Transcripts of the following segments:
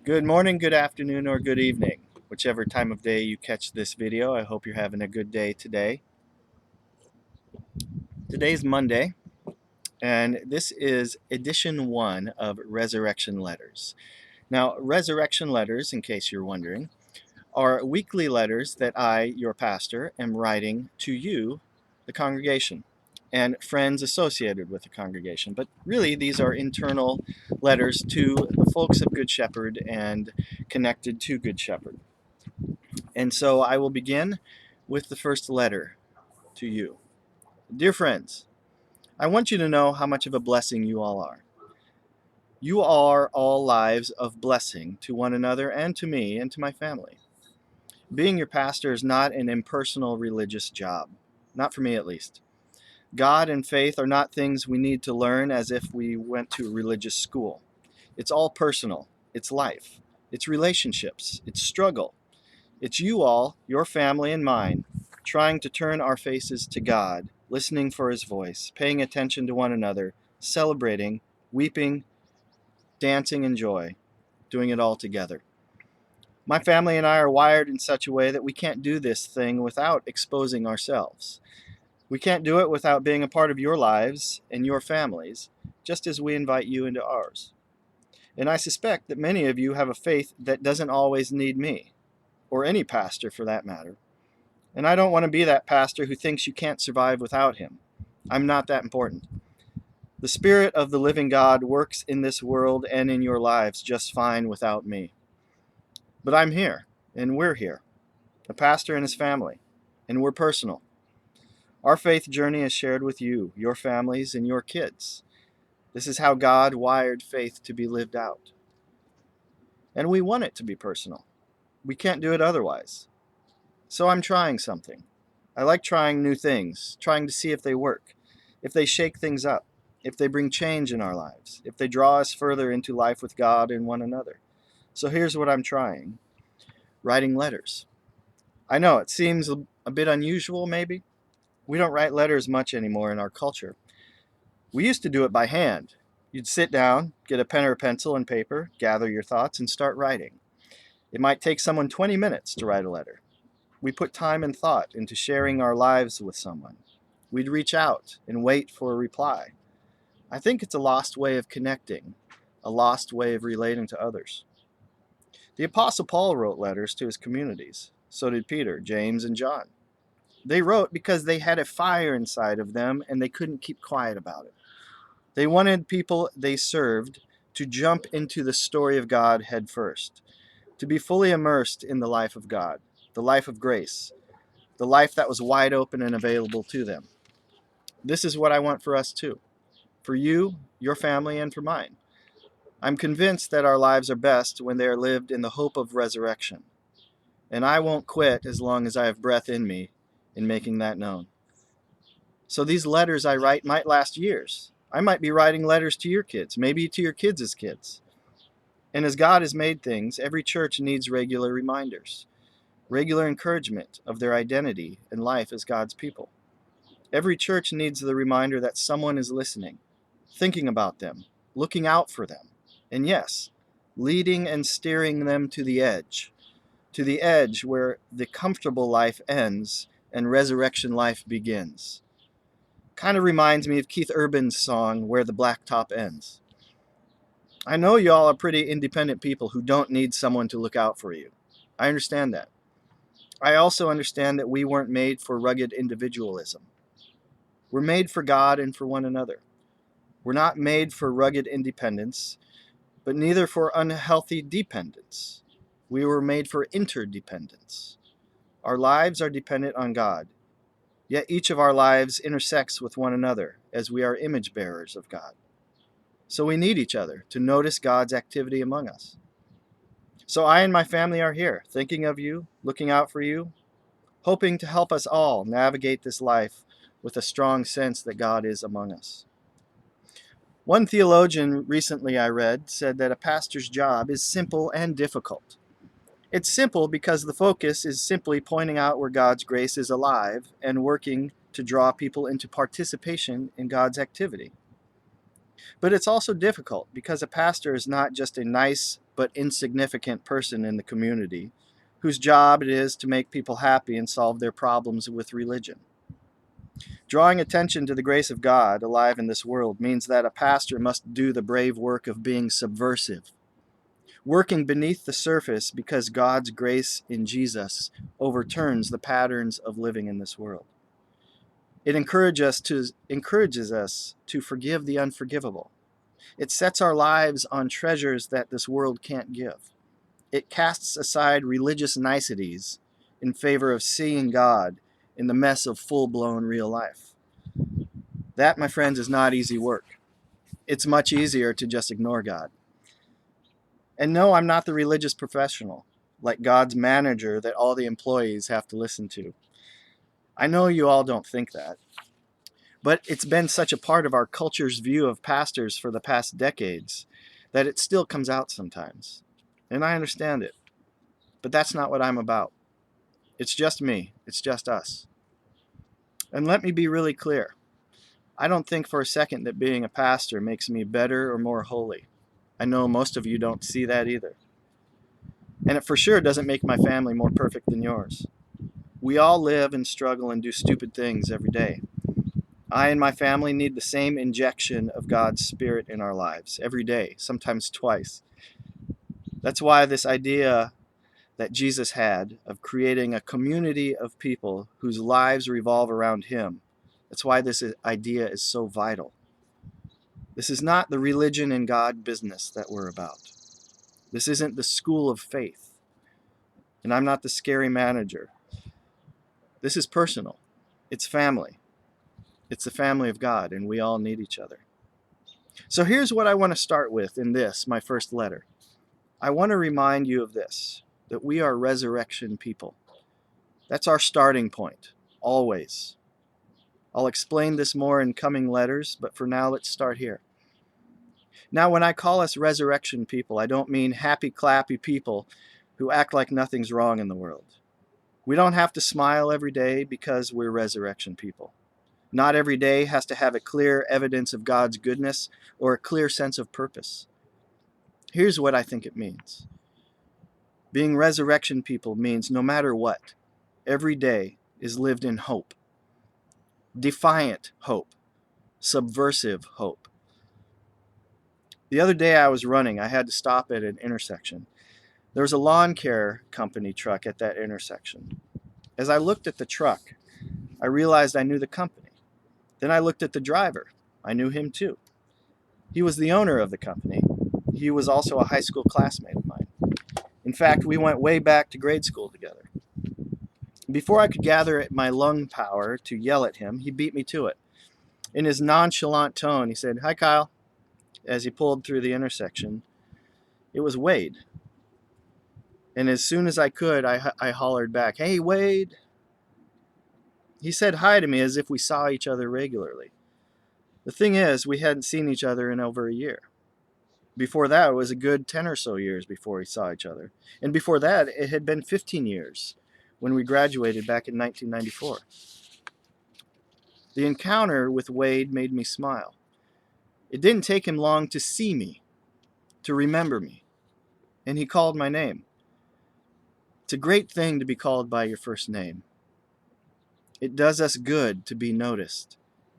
Good morning, good afternoon, or good evening. Whichever time of day you catch this video, I hope you're having a good day today. Today's Monday, and this is edition 1 of Resurrection Letters. Now, Resurrection Letters, in case you're wondering, are weekly letters that I, your pastor, am writing to you, the congregation, and friends associated with the congregation. But really, these are internal letters to the folks of Good Shepherd and connected to Good Shepherd. And so I will begin with the first letter to you. Dear friends, I want you to know how much of a blessing you all are. You are all lives of blessing to one another and to me and to my family. Being your pastor is not an impersonal religious job, not for me at least. God and faith are not things we need to learn as if we went to religious school. It's all personal. It's life. It's relationships. It's struggle. It's you all, your family and mine, trying to turn our faces to God, listening for His voice, paying attention to one another, celebrating, weeping, dancing in joy, doing it all together. My family and I are wired in such a way that we can't do this thing without exposing ourselves. We can't do it without being a part of your lives and your families, just as we invite you into ours. And I suspect that many of you have a faith that doesn't always need me, or any pastor for that matter. And I don't want to be that pastor who thinks you can't survive without him. I'm not that important. The Spirit of the living God works in this world and in your lives just fine without me. But I'm here, and we're here, a pastor and his family, and we're personal. Our faith journey is shared with you, your families, and your kids. This is how God wired faith to be lived out. And we want it to be personal. We can't do it otherwise. So I'm trying something. I like trying new things, trying to see if they work, if they shake things up, if they bring change in our lives, if they draw us further into life with God and one another. So here's what I'm trying: writing letters. I know it seems a bit unusual, maybe. We don't write letters much anymore in our culture. We used to do it by hand. You'd sit down, get a pen or pencil and paper, gather your thoughts, and start writing. It might take someone 20 minutes to write a letter. We put time and thought into sharing our lives with someone. We'd reach out and wait for a reply. I think it's a lost way of connecting, a lost way of relating to others. The Apostle Paul wrote letters to his communities. So did Peter, James, and John. They wrote because they had a fire inside of them and they couldn't keep quiet about it. They wanted people they served to jump into the story of God head first, to be fully immersed in the life of God, the life of grace, the life that was wide open and available to them. This is what I want for us too, for you, your family, and for mine. I'm convinced that our lives are best when they are lived in the hope of resurrection, and I won't quit as long as I have breath in me in making that known. So these letters I write might last years. I might be writing letters to your kids, maybe to your kids' kids. And as God has made things, every church needs regular reminders, regular encouragement of their identity and life as God's people. Every church needs the reminder that someone is listening, thinking about them, looking out for them, and yes, leading and steering them to the edge where the comfortable life ends and resurrection life begins. Kind of reminds me of Keith Urban's song, Where the Blacktop Ends. I know y'all are pretty independent people who don't need someone to look out for you. I understand that. I also understand that we weren't made for rugged individualism. We're made for God and for one another. We're not made for rugged independence, but neither for unhealthy dependence. We were made for interdependence. Our lives are dependent on God, yet each of our lives intersects with one another as we are image bearers of God. So we need each other to notice God's activity among us. So I and my family are here, thinking of you, looking out for you, hoping to help us all navigate this life with a strong sense that God is among us. One theologian recently I read said that a pastor's job is simple and difficult. It's simple because the focus is simply pointing out where God's grace is alive and working to draw people into participation in God's activity. But it's also difficult because a pastor is not just a nice but insignificant person in the community whose job it is to make people happy and solve their problems with religion. Drawing attention to the grace of God alive in this world means that a pastor must do the brave work of being subversive, working beneath the surface because God's grace in Jesus overturns the patterns of living in this world. It encourages us to forgive the unforgivable. It sets our lives on treasures that this world can't give. It casts aside religious niceties in favor of seeing God in the mess of full-blown real life. That, my friends, is not easy work. It's much easier to just ignore God. And no, I'm not the religious professional, like God's manager that all the employees have to listen to. I know you all don't think that. But it's been such a part of our culture's view of pastors for the past decades that it still comes out sometimes. And I understand it. But that's not what I'm about. It's just me. It's just us. And let me be really clear. I don't think for a second that being a pastor makes me better or more holy. I know most of you don't see that either. And it for sure doesn't make my family more perfect than yours. We all live and struggle and do stupid things every day. I and my family need the same injection of God's Spirit in our lives every day, sometimes twice. That's why this idea that Jesus had of creating a community of people whose lives revolve around Him, that's why this idea is so vital. This is not the religion and God business that we're about. This isn't the school of faith. And I'm not the scary manager. This is personal. It's family. It's the family of God, and we all need each other. So here's what I want to start with in this, my first letter. I want to remind you of this, that we are resurrection people. That's our starting point, always. I'll explain this more in coming letters, but for now, let's start here. Now, when I call us resurrection people, I don't mean happy, clappy people who act like nothing's wrong in the world. We don't have to smile every day because we're resurrection people. Not every day has to have a clear evidence of God's goodness or a clear sense of purpose. Here's what I think it means. Being resurrection people means no matter what, every day is lived in hope. Defiant hope. Subversive hope. The other day I was running. I had to stop at an intersection. There was a lawn care company truck at that intersection. As I looked at the truck, I realized I knew the company. Then I looked at the driver. I knew him too. He was the owner of the company. He was also a high school classmate of mine. In fact, we went way back to grade school together. Before I could gather my lung power to yell at him, he beat me to it. In his nonchalant tone, he said, "Hi, Kyle," as he pulled through the intersection. It was Wade. And as soon as I could, I hollered back, "Hey, Wade." He said hi to me as if we saw each other regularly. The thing is, we hadn't seen each other in over a year. Before that, it was a good 10 or so years before we saw each other. And before that, it had been 15 years when we graduated back in 1994. The encounter with Wade made me smile. It didn't take him long to see me, to remember me, and he called my name. It's a great thing to be called by your first name. It does us good to be noticed,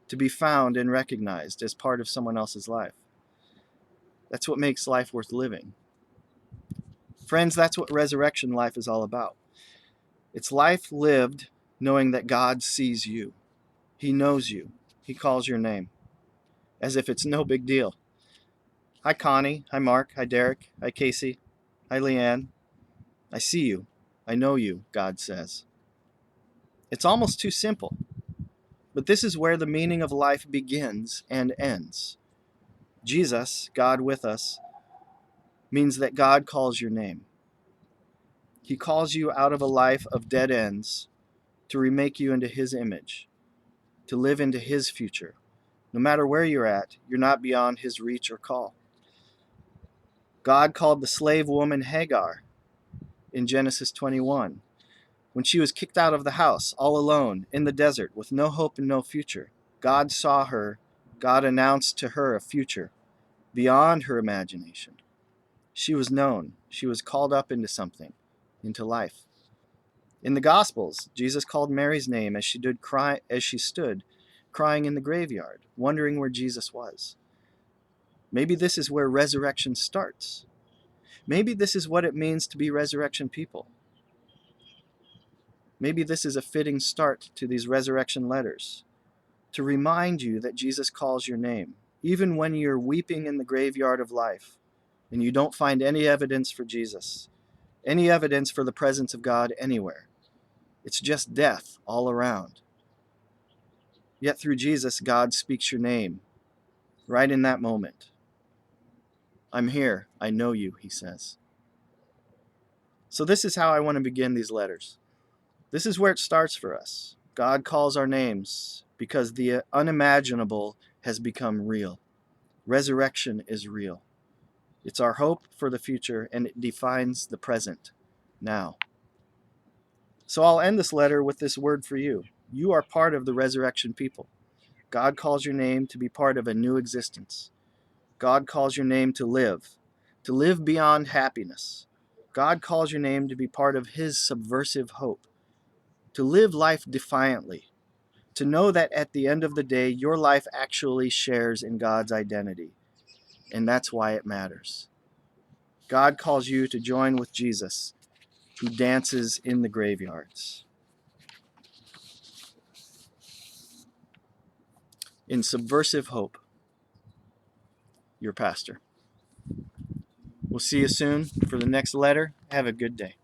to be found and recognized as part of someone else's life. That's what makes life worth living. Friends, that's what resurrection life is all about. It's life lived knowing that God sees you. He knows you. He calls your name, as if it's no big deal. Hi, Connie. Hi, Mark. Hi, Derek. Hi, Casey. Hi, Leanne. I see you. I know you, God says. It's almost too simple. But this is where the meaning of life begins and ends. Jesus, God with us, means that God calls your name. He calls you out of a life of dead ends to remake you into His image, to live into His future. No matter where you're at, you're not beyond His reach or call. God called the slave woman Hagar in Genesis 21 when she was kicked out of the house, all alone, in the desert, with no hope and no future. God saw her. God announced to her a future beyond her imagination. She was known. She was called up into something, into life. In the Gospels, Jesus called Mary's name as she stood crying in the graveyard, wondering where Jesus was. Maybe this is where resurrection starts. Maybe this is what it means to be resurrection people. Maybe this is a fitting start to these resurrection letters, to remind you that Jesus calls your name, even when you're weeping in the graveyard of life and you don't find any evidence for Jesus, any evidence for the presence of God anywhere. It's just death all around. Yet through Jesus, God speaks your name right in that moment. I'm here. I know you, he says. So this is how I want to begin these letters. This is where it starts for us. God calls our names because the unimaginable has become real. Resurrection is real. It's our hope for the future, and it defines the present now. So I'll end this letter with this word for you. You are part of the resurrection people. God calls your name to be part of a new existence. God calls your name to live beyond happiness. God calls your name to be part of his subversive hope, to live life defiantly, to know that at the end of the day, your life actually shares in God's identity, and that's why it matters. God calls you to join with Jesus, who dances in the graveyards. In subversive hope, your pastor. We'll see you soon for the next letter. Have a good day.